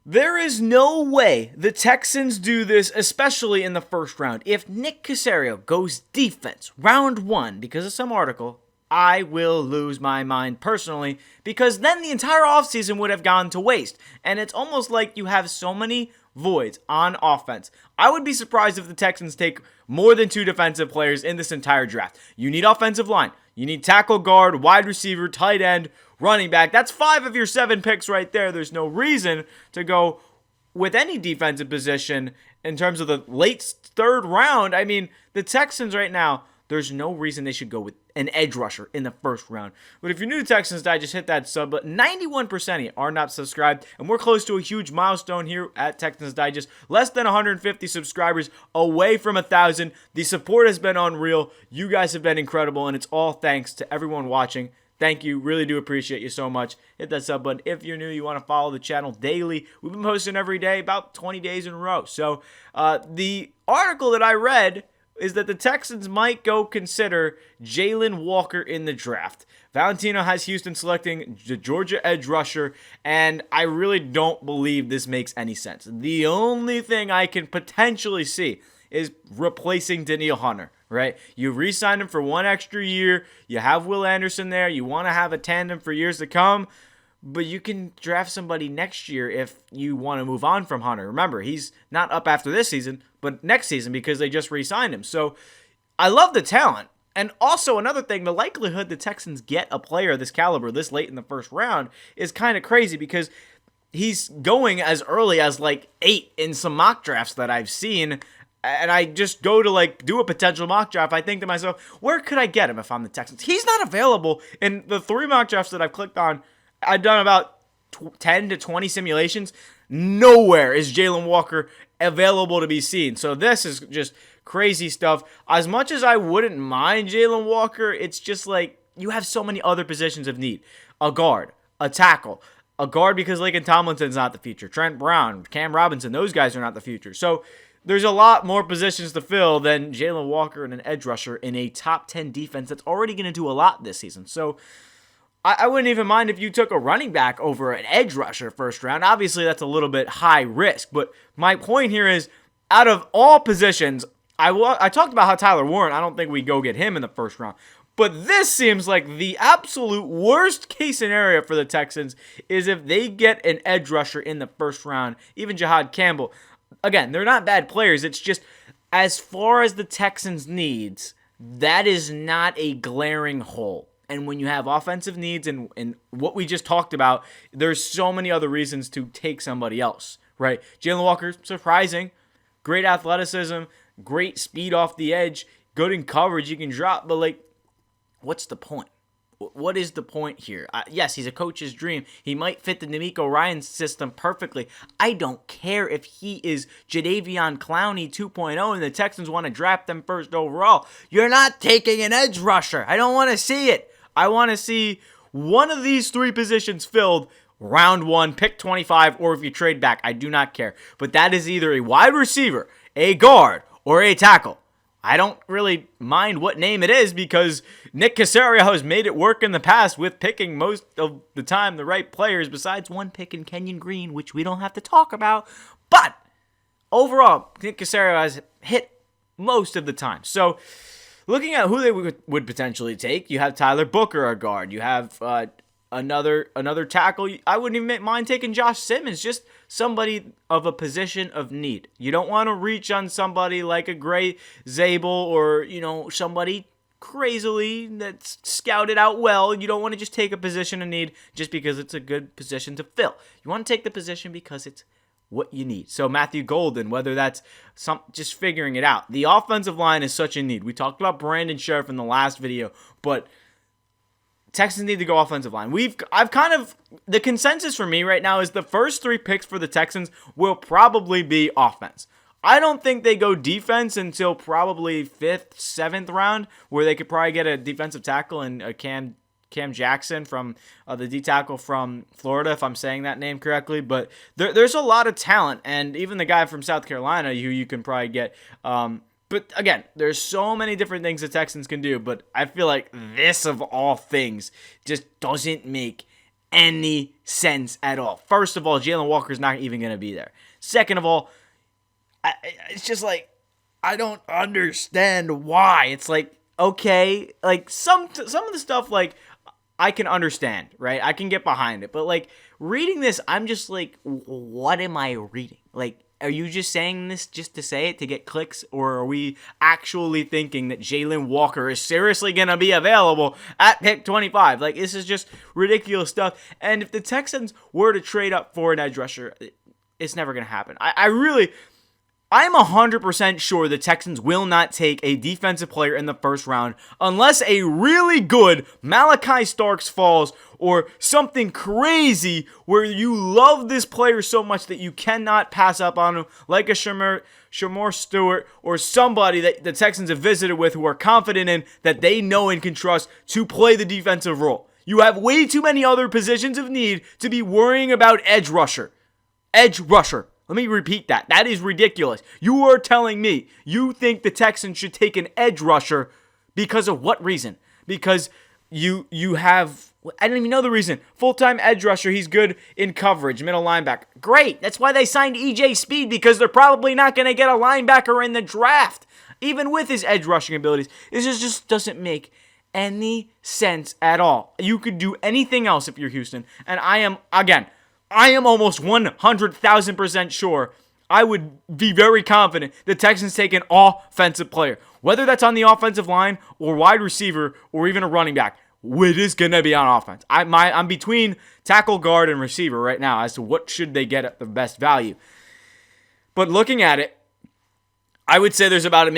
There is no way the Texans do this, especially in the first round. If Nick Caserio goes defense round 1 because of some article, I will lose my mind personally, because then the entire offseason would have gone to waste. And it's almost like you have so many voids on offense. I would be surprised if the Texans take more than 2 defensive players in this entire draft. You need offensive line. You need tackle, guard, wide receiver, tight end, running back. That's 5 of your 7 picks right there. There's no reason to go with any defensive position in terms of the late 3rd round. I mean, the Texans right now, there's no reason they should go with an edge rusher in the 1st round. But if you're new to Texans Digest, hit that sub. But 91% of you are not subscribed, and we're close to a huge milestone here at Texans Digest. Less than 150 subscribers away from 1,000. The support has been unreal. You guys have been incredible, and it's all thanks to everyone watching. Thank you. Really do appreciate you so much. Hit that sub button. If you're new, you want to follow the channel daily. We've been posting every day, about 20 days in a row. So the article that I read is that the Texans might go consider Jalon Walker in the draft. Valentino has Houston selecting the Georgia edge rusher, and I really don't believe this makes any sense. The only thing I can potentially see is replacing Danielle Hunter, right? You re-signed him for 1 extra year. You have Will Anderson there. You want to have a tandem for years to come. But you can draft somebody next year if you want to move on from Hunter. Remember, he's not up after this season, but next season, because they just re-signed him. So I love the talent. And also another thing, the likelihood the Texans get a player of this caliber this late in the 1st round is kind of crazy, because he's going as early as like 8 in some mock drafts that I've seen. And I just go to do a potential mock draft. I think to myself, where could I get him if I'm the Texans? He's not available. In the 3 mock drafts that I've clicked on, I've done about 10 to 20 simulations. Nowhere is Jalon Walker available to be seen. So this is just crazy stuff. As much as I wouldn't mind Jalon Walker, it's just like you have so many other positions of need. A guard, a tackle, a guard because Laken Tomlinson's not the future. Trent Brown, Cam Robinson, those guys are not the future. So there's a lot more positions to fill than Jalon Walker and an edge rusher in a top 10 defense that's already going to do a lot this season. So I wouldn't even mind if you took a running back over an edge rusher 1st round. Obviously, that's a little bit high risk. But my point here is, out of all positions, I talked about how Tyler Warren, I don't think we go get him in the 1st round. But this seems like the absolute worst case scenario for the Texans is if they get an edge rusher in the 1st round, even Jahad Campbell. Again, they're not bad players. It's just, as far as the Texans' needs, that is not a glaring hole. And when you have offensive needs and what we just talked about, there's so many other reasons to take somebody else, right? Jalon Walker, surprising, great athleticism, great speed off the edge, good in coverage, you can drop, but what's the point? What is the point here? Yes, he's a coach's dream. He might fit the DeMeco Ryan system perfectly. I don't care if he is Jadeveon Clowney 2.0 and the Texans want to draft them 1st overall. You're not taking an edge rusher. I don't want to see it. I want to see one of these 3 positions filled round 1, pick 25, or if you trade back, I do not care. But that is either a wide receiver, a guard, or a tackle. I don't really mind what name it is, because Nick Caserio has made it work in the past with picking most of the time the right players, besides one pick in Kenyon Green, which we don't have to talk about. But overall, Nick Caserio has hit most of the time. So looking at who they would potentially take, you have Tyler Booker, a guard. You have another tackle. I wouldn't even mind taking Josh Simmons, just somebody of a position of need. You don't want to reach on somebody like a Gray Zabel or, somebody crazily that's scouted out well. You don't want to just take a position of need just because it's a good position to fill. You want to take the position because it's what you need. So Matthew Golden, whether that's just figuring it out. The offensive line is such a need. We talked about Brandon Sheriff in the last video, but Texans need to go offensive line. The consensus for me right now is the first 3 picks for the Texans will probably be offense. I don't think they go defense until probably 5th, 7th round, where they could probably get a defensive tackle and a Cam Jackson from the D tackle from Florida, if I'm saying that name correctly. But there's a lot of talent, and even the guy from South Carolina who you can probably get. But again, there's so many different things the Texans can do, but I feel like this of all things just doesn't make any sense at all. First of all, Jalon Walker's not even going to be there. Second of all, it's just like, I don't understand why. It's like, okay, like some of the stuff, like, I can understand, right? I can get behind it. But, like, reading this, I'm just like, what am I reading? Like, are you just saying this just to say it, to get clicks? Or are we actually thinking that Jalon Walker is seriously going to be available at pick 25? Like, this is just ridiculous stuff. And if the Texans were to trade up for an edge rusher, it's never going to happen. I'm 100% sure the Texans will not take a defensive player in the first round unless a really good Malachi Starks falls or something crazy where you love this player so much that you cannot pass up on him, like a Shamar Stewart or somebody that the Texans have visited with who are confident in, that they know and can trust to play the defensive role. You have way too many other positions of need to be worrying about edge rusher. Edge rusher. Let me repeat that. That is ridiculous. You are telling me you think the Texans should take an edge rusher because of what reason? Because you have, I don't even know the reason. Full-time edge rusher, he's good in coverage, middle linebacker. Great. That's why they signed EJ Speed, because they're probably not going to get a linebacker in the draft, even with his edge rushing abilities. This just doesn't make any sense at all. You could do anything else if you're Houston, and I am almost 100,000% sure I would be very confident the Texans take an offensive player. Whether that's on the offensive line or wide receiver or even a running back, it is going to be on offense. I'm between tackle, guard, and receiver right now as to what should they get at the best value. But looking at it, I would say there's about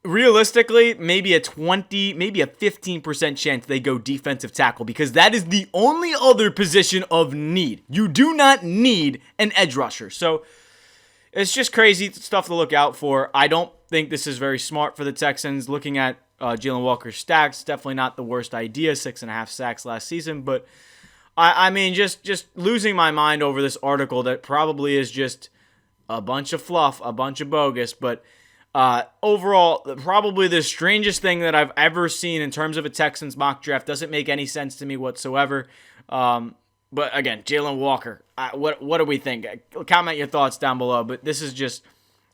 realistically, maybe a 15% chance they go defensive tackle, because that is the only other position of need. You do not need an edge rusher. So it's just crazy stuff to look out for. I don't think this is very smart for the Texans. Looking at Jalon Walker's stats, definitely not the worst idea. 6.5 sacks last season. But I mean, just losing my mind over this article that probably is just a bunch of fluff, a bunch of bogus, but overall, probably the strangest thing that I've ever seen in terms of a Texans mock draft. Doesn't make any sense to me whatsoever. But again, Jalon Walker, what do we think? Comment your thoughts down below. But this is just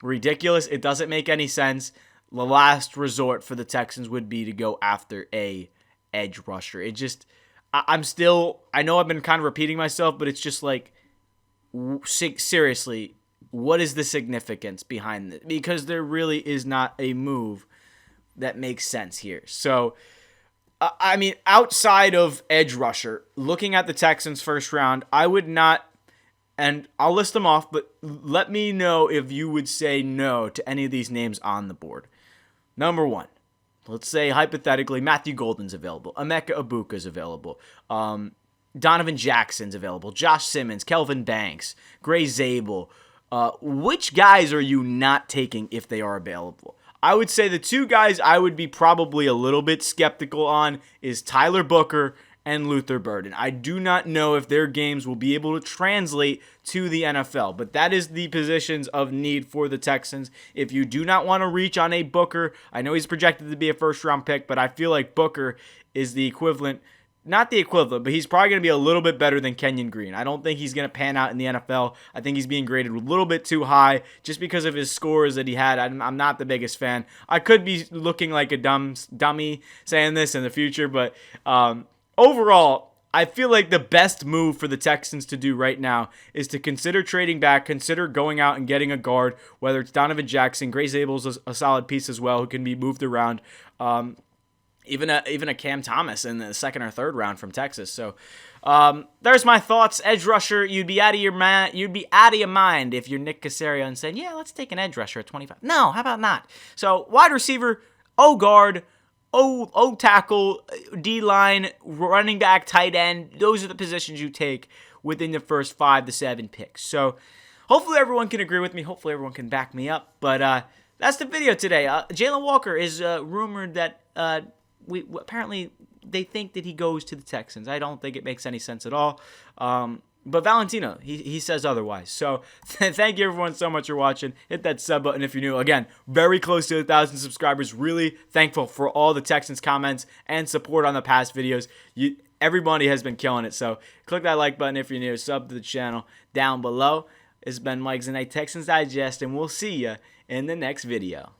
ridiculous. It doesn't make any sense. The last resort for the Texans would be to go after a edge rusher. It just, I know I've been kind of repeating myself, but it's just like, seriously, what is the significance behind this? Because there really is not a move that makes sense here. So, I mean, outside of edge rusher, looking at the Texans first round, I would not, and I'll list them off, but let me know if you would say no to any of these names on the board. Number one, let's say hypothetically Matthew Golden's available, Emeka Egbuka's available, Donovan Jackson's available, Josh Simmons, Kelvin Banks, Gray Zabel. Which guys are you not taking if they are available? I would say the two guys I would be probably a little bit skeptical on is Tyler Booker and Luther Burden. I do not know if their games will be able to translate to the NFL, but that is the positions of need for the Texans. If you do not want to reach on a Booker, I know he's projected to be a first-round pick, but I feel like Booker is the equivalent. Not the equivalent, but he's probably going to be a little bit better than Kenyon Green. I don't think he's going to pan out in the NFL. I think he's being graded a little bit too high just because of his scores that he had. I'm not the biggest fan. I could be looking like a dummy saying this in the future, but overall, I feel like the best move for the Texans to do right now is to consider trading back, consider going out and getting a guard, whether it's Donovan Jackson. Gray Zabel's a solid piece as well who can be moved around. Even a Cam Thomas in the second or third round from Texas. So there's my thoughts. Edge rusher, you'd be out of your mind. You'd be out of your mind if you're Nick Caserio and said, "Yeah, let's take an edge rusher at 25." No, how about not? So wide receiver, O guard, O tackle, D line, running back, tight end. Those are the positions you take within the first 5 to 7 picks. So hopefully everyone can agree with me. Hopefully everyone can back me up. But that's the video today. Jalon Walker is rumored that. Apparently they think that he goes to the Texans. I don't think it makes any sense at all. But Valentino, he says otherwise. So thank you everyone so much for watching. Hit that sub button if you're new. Again, very close to 1,000 subscribers. Really thankful for all the Texans comments and support on the past videos. Everybody has been killing it. So click that like button if you're new. Sub to the channel down below. It's been Mike Zanetti, Texans Digest, and we'll see you in the next video.